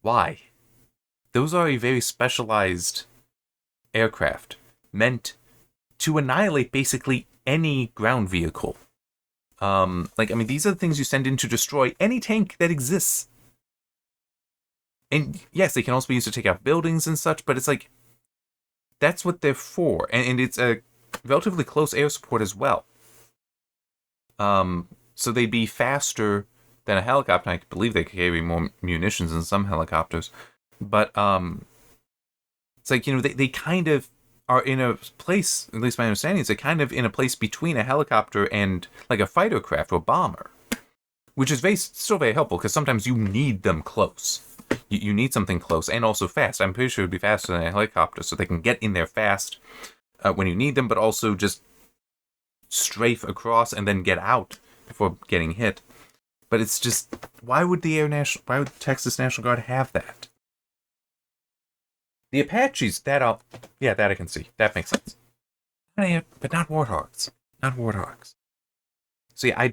Why? Those are a very specialized aircraft meant to annihilate basically any ground vehicle. These are the things you send in to destroy any tank that exists. And yes, they can also be used to take out buildings and such, but it's like, that's what they're for. And it's a relatively close air support as well. So they'd be faster than a helicopter. I believe they carry more munitions than some helicopters. But it's like, they kind of are in a place, at least my understanding is they're kind of in a place between a helicopter and like a fighter craft or bomber. Which is still very helpful, because sometimes you need them close. You need something close and also fast. I'm pretty sure it would be faster than a helicopter, so they can get in there fast when you need them, but also just strafe across and then get out before getting hit. But it's just, why would the Texas National Guard have that? The Apaches, that I can see. That makes sense. But not Warthogs. Not Warthogs. So yeah,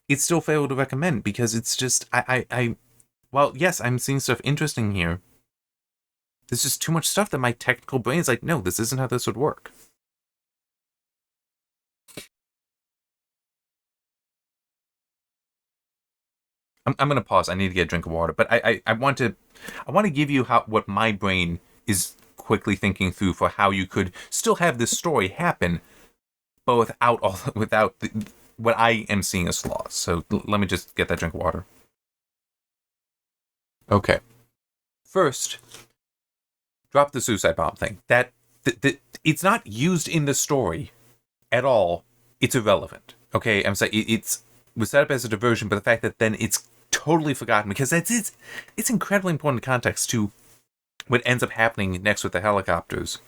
it's still failed to recommend, because it's just, well, yes, I'm seeing stuff interesting here. There's just too much stuff that my technical brain is like, no, this isn't how this would work. I'm going to pause. I need to get a drink of water, but I want to give you what my brain is quickly thinking through for how you could still have this story happen, but without what I am seeing as flaws. So let me just get that drink of water. Okay. First, drop the suicide bomb thing. That it's not used in the story at all. It's irrelevant. Okay, I'm saying it was set up as a diversion, but the fact that then it's totally forgotten, because it's incredibly important context to what ends up happening next with the helicopters.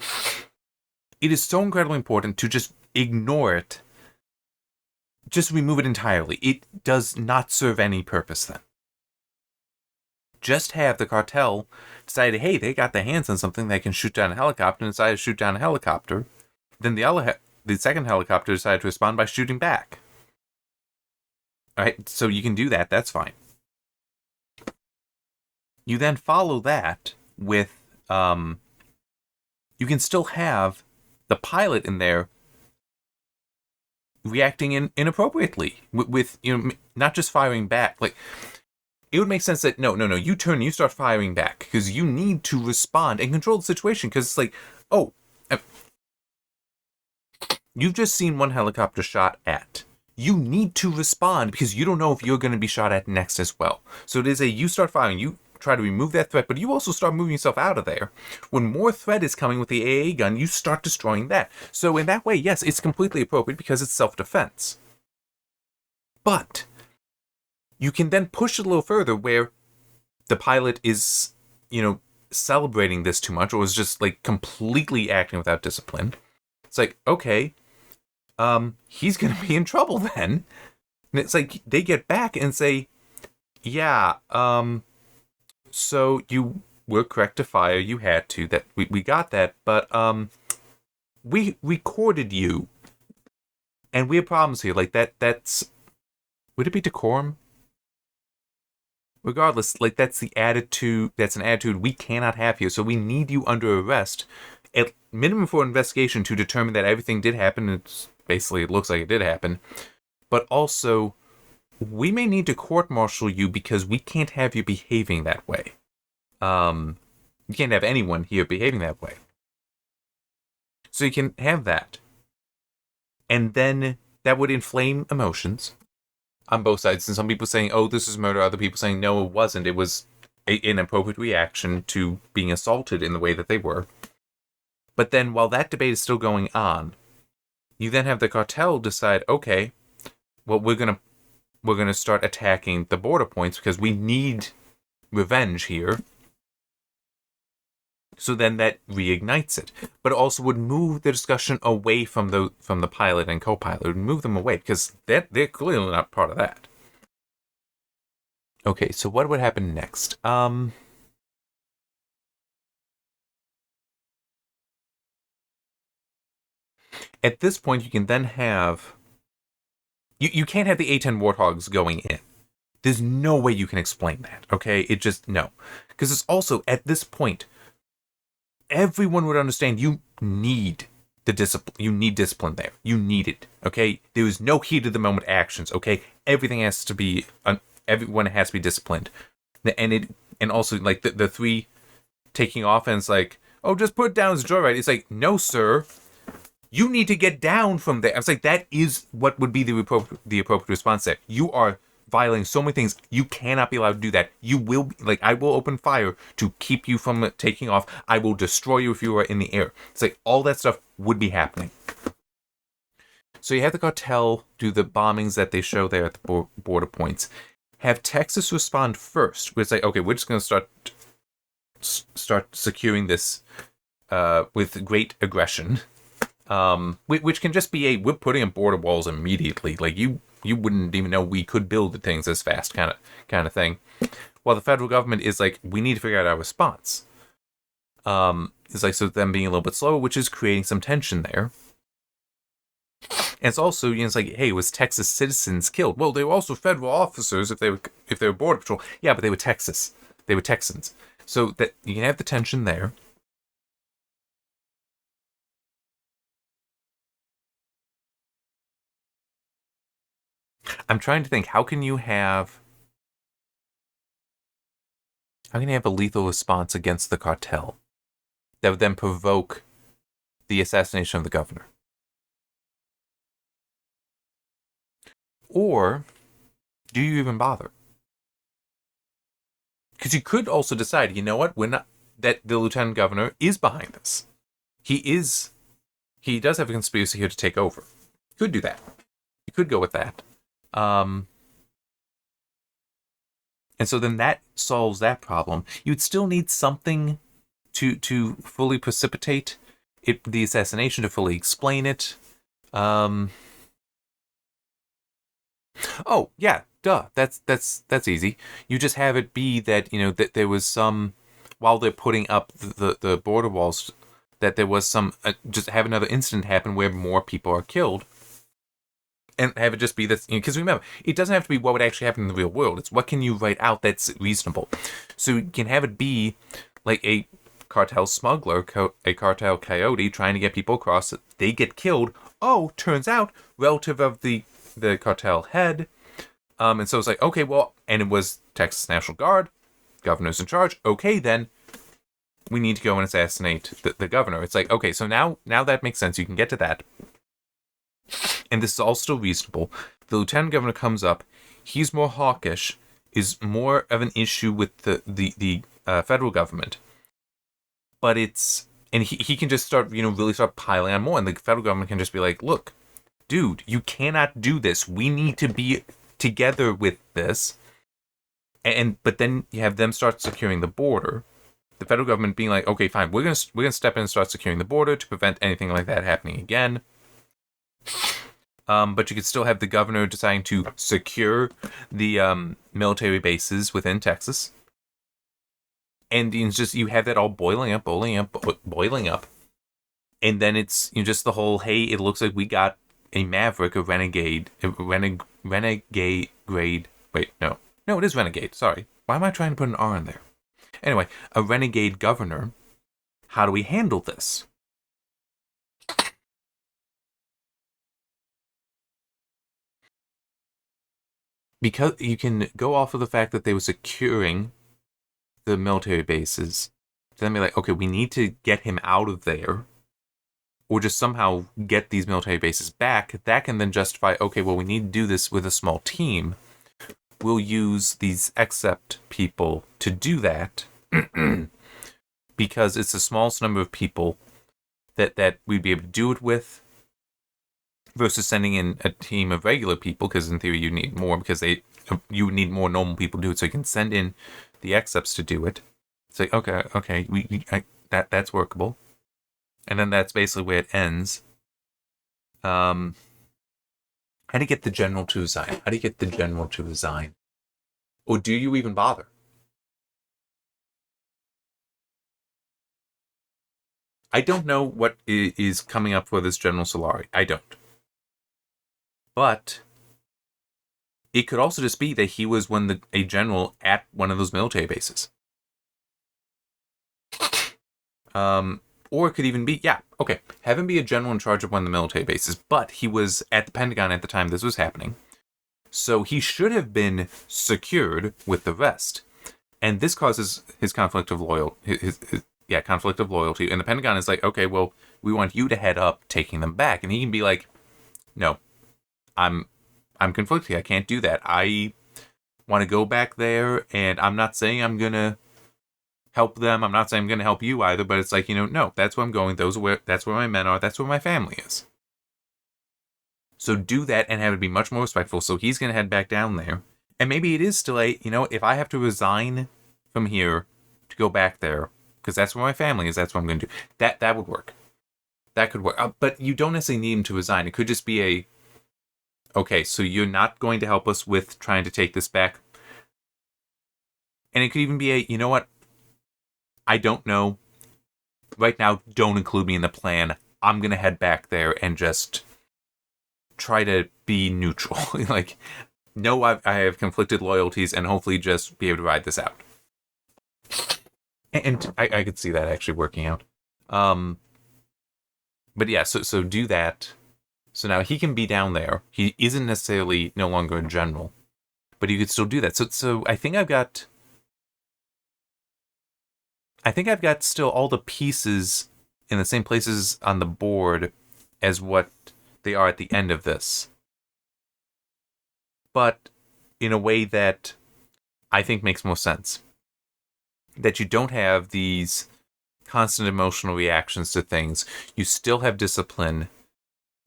It is so incredibly important to just ignore it. Just remove it entirely. It does not serve any purpose then. Just have the cartel decide, hey, they got their hands on something, they can shoot down a helicopter, and decide to shoot down a helicopter. Then the second helicopter decided to respond by shooting back. Alright, so you can do that, that's fine. You then follow that with, you can still have the pilot in there reacting inappropriately with not just firing back. Like, it would make sense that no, you start firing back, because you need to respond and control the situation, because it's like, oh, you've just seen one helicopter shot at. You need to respond, because you don't know if you're going to be shot at next as well. So it is you start firing, you try to remove that threat, but you also start moving yourself out of there. When more threat is coming with the AA gun, you start destroying that. So in that way, yes, it's completely appropriate, because it's self-defense. But you can then push it a little further, where the pilot is, celebrating this too much, or is just like completely acting without discipline. It's like, okay, he's gonna be in trouble then. And it's like they get back and say, yeah, so you were correct to fire, you had to, that we got that, but we recorded you, and we have problems here. Like that's, would it be decorum? Regardless, like that's an attitude we cannot have here, so we need you under arrest, at minimum for investigation, to determine that everything did happen. It looks like it did happen, but also we may need to court-martial you, because we can't have you behaving that way. You can't have anyone here behaving that way. So you can have that. And then that would inflame emotions. on both sides. And some people saying, oh, this is murder. Other people saying, no, it wasn't. It was an appropriate reaction to being assaulted in the way that they were. But then while that debate is still going on, you then have the cartel decide, okay, well, we're gonna start attacking the border points because we need revenge here. So then that reignites it, but it also would move the discussion away from the pilot and co-pilot. It would move them away because they're clearly not part of that. Okay, so what would happen next? At this point, you can then have... You can't have the A-10 Warthogs going in. There's no way you can explain that, okay? It just... No. Because it's also, at this point, everyone would understand you need the discipline. You need discipline there. You need it, okay? There is no heat of the moment actions, okay? Everything has to be... everyone has to be disciplined. And also, like, the three taking off, and it's like, oh, just put it down as joyride. It's like, no, sir. You need to get down from there. I was like, that is what would be the appropriate response there. You are violating so many things. You cannot be allowed to do that. You will be, like, I will open fire to keep you from taking off. I will destroy you if you are in the air. It's like all that stuff would be happening. So you have the cartel do the bombings that they show there at the border points. Have Texas respond first. Where it's like, okay, we're just going to start securing this with great aggression. Which can just be we're putting in border walls immediately. Like you wouldn't even know we could build the things this fast kind of thing. While the federal government is like, we need to figure out our response. It's like, so them being a little bit slower, which is creating some tension there. And it's also, it's like, hey, was Texas citizens killed? Well, they were also federal officers if they were border patrol. Yeah, but they were Texas. They were Texans. So that you can have the tension there. I'm trying to think, how can you have a lethal response against the cartel that would then provoke the assassination of the governor? Or do you even bother? Because you could also decide, you know what, that the lieutenant governor is behind this. He does have a conspiracy here to take over. You could do that. You could go with that. And so then that solves that problem. You'd still need something to fully precipitate the assassination, to fully explain it. Oh, yeah, duh. That's easy. You just have it be that, that there was some, while they're putting up the border walls, that there was some, just have another incident happen where more people are killed. And have it just be this, because remember, it doesn't have to be what would actually happen in the real world. It's what can you write out that's reasonable. So you can have it be like a cartel smuggler, a cartel coyote trying to get people across. They get killed. Oh, turns out, relative of the cartel head. And so it's like, okay, well, and it was Texas National Guard, governor's in charge. Okay, then we need to go and assassinate the governor. It's like, okay, so now that makes sense. You can get to that. And this is all still reasonable. The lieutenant governor comes up. He's more hawkish, is more of an issue with the federal government. But and he can just start, really start piling on more. And the federal government can just be like, look, dude, you cannot do this. We need to be together with this. But then you have them start securing the border. The federal government being like, okay, fine, we're gonna step in and start securing the border to prevent anything like that happening again. But you could still have the governor deciding to secure the military bases within Texas. And it's just, you have that all boiling up. And then it's just the whole, hey, it looks like we got a maverick, a renegade, grade. Wait, no, it is renegade. Sorry. Why am I trying to put an R in there? Anyway, a renegade governor. How do we handle this? Because you can go off of the fact that they were securing the military bases, then be like, okay, we need to get him out of there. or just somehow get these military bases back, that can then justify, okay, well, we need to do this with a small team. We'll use these accept people to do that because it's the smallest number of people that we'd be able to do it with versus sending in a team of regular people, because in theory you need more, because you need more normal people to do it, so you can send in the accepts to do it. It's like, okay, that's workable. And then that's basically where it ends. How do you get the general to resign? How do you get the general to resign? Or do you even bother? I don't know what is coming up for this General Solari. I don't. But it could also just be that he was a general at one of those military bases. Or it could even be, have him be a general in charge of one of the military bases, but he was at the Pentagon at the time this was happening. So he should have been secured with the rest. And this causes his conflict of loyalty. Conflict of loyalty. And the Pentagon is like, okay, well, we want you to head up taking them back. And he can be like, no, I'm conflicted. I can't do that. I want to go back there, and I'm not saying I'm going to help them. I'm not saying I'm going to help you either, but it's like, no, that's where I'm going. That's where my men are. That's where my family is. So do that and have it be much more respectful. So he's going to head back down there. And maybe it is still if I have to resign from here to go back there, because that's where my family is, that's what I'm going to do. That would work. That could work. But you don't necessarily need him to resign. It could just be okay, so you're not going to help us with trying to take this back. And it could even be you know what? I don't know. Right now, don't include me in the plan. I'm going to head back there and just try to be neutral. No, I have conflicted loyalties, and hopefully just be able to ride this out. And I could see that actually working out. But yeah, so do that. So now he can be down there. He isn't necessarily no longer a general, but he could still do that. So I think I've got still all the pieces in the same places on the board as what they are at the end of this. But in a way that I think makes more sense. That you don't have these constant emotional reactions to things. You still have discipline.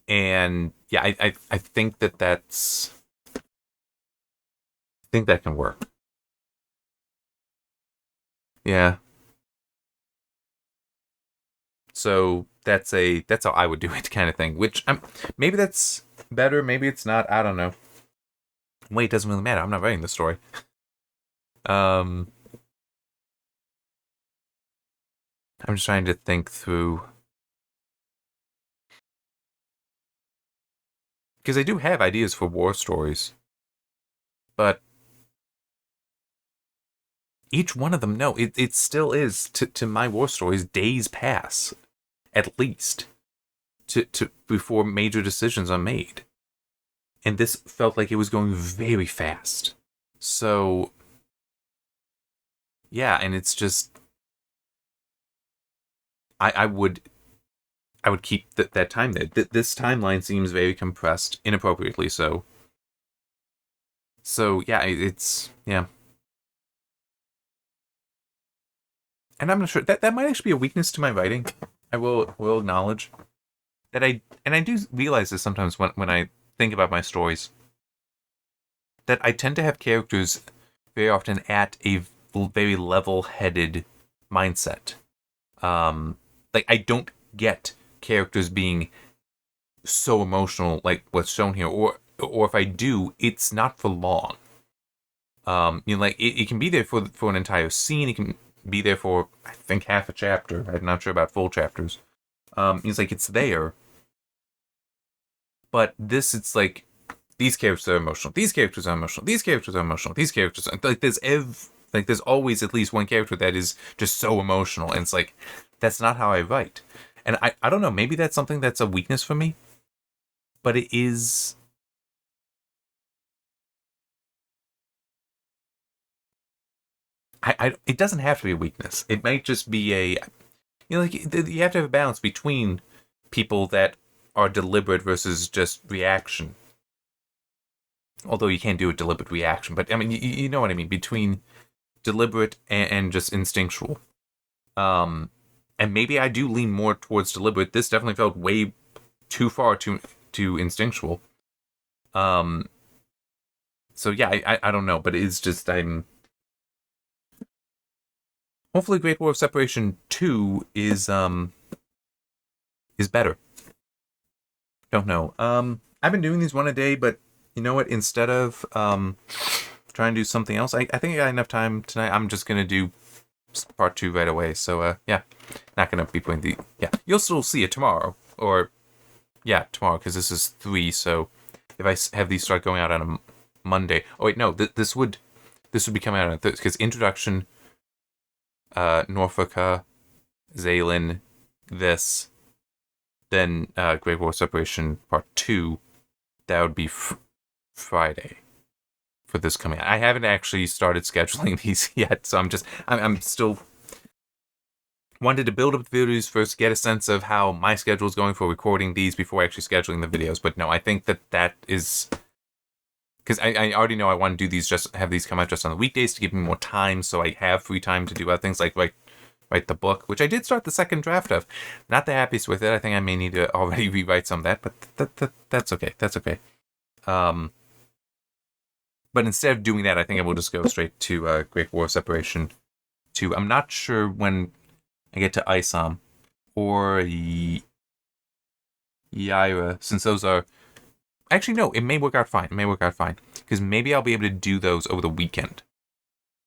And yeah, I think that's... I think that can work. Yeah. So that's how I would do it, kind of thing. Which maybe that's better, maybe it's not. I don't know. Wait, it doesn't really matter. I'm not writing the story. I'm just trying to think through, because I do have ideas for war stories, but each one of them, no, it still is to my war stories. Days pass, at least, to before major decisions are made, and this felt like it was going very fast. So, yeah, and it's just, I would keep that time there. This timeline seems very compressed, inappropriately so. So yeah, it's yeah. And I'm not sure that might actually be a weakness to my writing. I will acknowledge that I do realize this sometimes when I think about my stories, that I tend to have characters very often at a very level-headed mindset. I don't get characters being so emotional like what's shown here, or if I do, it's not for long. It can be there for an entire scene. It can be there for, I think, half a chapter. I'm not sure about full chapters. It's there. But this, it's like, these characters are emotional. These characters are emotional. These characters are emotional. These characters are, there's always at least one character that is just so emotional. And it's like, that's not how I write. And I don't know, maybe that's something that's a weakness for me. But it is... it doesn't have to be a weakness. It might just be you have to have a balance between people that are deliberate versus just reaction. Although you can't do a deliberate reaction, but I mean, you know what I mean, between deliberate and just instinctual. And maybe I do lean more towards deliberate. This definitely felt way too far too instinctual. So yeah, I don't know, but it's just hopefully Great War of Separation 2 is better. Don't know. I've been doing these one a day, but you know what? Instead of trying to do something else, I think I got enough time tonight. I'm just gonna do part 2 right away. So yeah, not gonna be putting you'll still see it tomorrow, or tomorrow, because this is 3. So if I have these start going out on a Monday, oh wait, no, this would be coming out on Thursday, because introduction, Norfolk, Zaylen, this, then Great War Separation Part 2, that would be Friday for this coming out. I haven't actually started scheduling these yet, so I'm still wanted to build up the videos first, get a sense of how my schedule is going for recording these before actually scheduling the videos. But no, I think that is because I already know I want to do these, just have these come out just on the weekdays to give me more time, so I have free time to do other things like write the book, which I did start the second draft of. Not the happiest with it. I think I may need to already rewrite some of that, but that's okay. That's okay. But instead of doing that, I think I will just go straight to Great War Separation 2. I'm not sure when I get to ISOM or Yaira, since those are... Actually, no, it may work out fine. Because maybe I'll be able to do those over the weekend.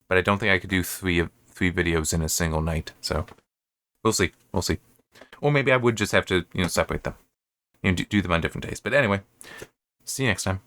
But I don't think I could do three videos in a single night. So we'll see. Or maybe I would just have to, separate them. Do them on different days. But anyway, see you next time.